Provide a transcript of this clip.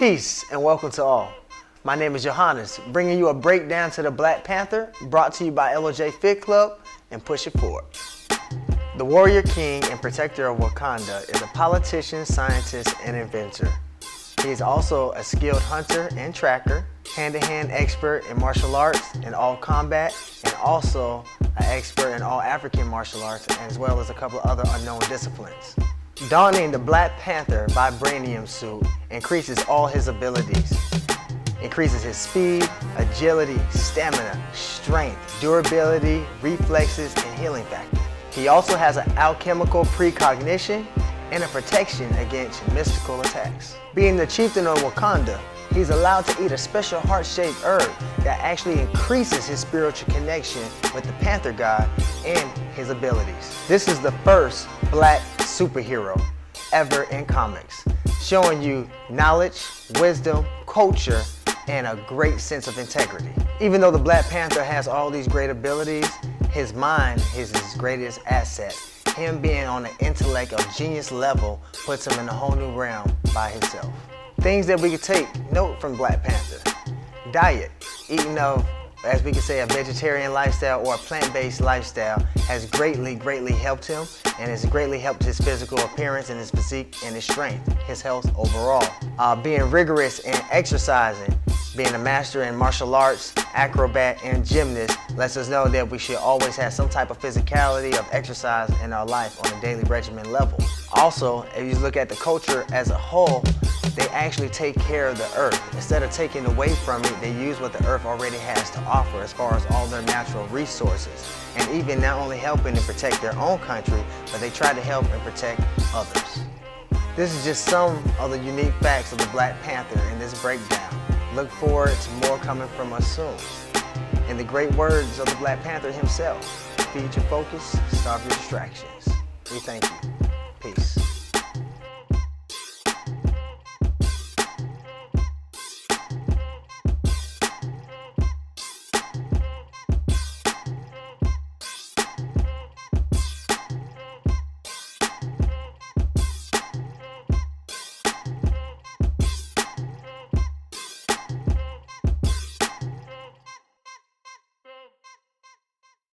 Peace and welcome to all. My name is Yohonis, bringing you a breakdown to the Black Panther, brought to you by LOJ Fitclub and Push It Forward. The warrior king and protector of Wakanda is a politician, scientist, and inventor. He is also a skilled hunter and tracker, hand-to-hand expert in martial arts and all combat, and also an expert in all African martial arts, as well as a couple of other unknown disciplines. Donning the Black Panther vibranium suit increases all his abilities. Increases his speed, agility, stamina, strength, durability, reflexes, and healing factor. He also has an alchemical precognition and a protection against mystical attacks. Being the chieftain of Wakanda, he's allowed to eat a special heart-shaped herb that actually increases his spiritual connection with the Panther God and his abilities. This is the first black superhero ever in comics, showing you knowledge, wisdom, culture, and a great sense of integrity. Even though the Black Panther has all these great abilities, his mind is his greatest asset. Him being on the intellect of genius level puts him in a whole new realm by himself. Things that we could take note from Black Panther. Diet, eating of, as we could say, a vegetarian lifestyle or a plant-based lifestyle has greatly helped him, and has greatly helped his physical appearance and his physique and his strength, his health overall. Being rigorous and exercising, being a master in martial arts, acrobat, and gymnast lets us know that we should always have some type of physicality of exercise in our life on a daily regimen level. Also, if you look at the culture as a whole, they actually take care of the earth. Instead of taking away from it, they use what the earth already has to offer as far as all their natural resources. And even not only helping to protect their own country, but they try to help and protect others. This is just some of the unique facts of the Black Panther in this breakdown. Look forward to more coming from us soon. In the great words of the Black Panther himself, feed your focus, starve your distractions. We thank you. Peace.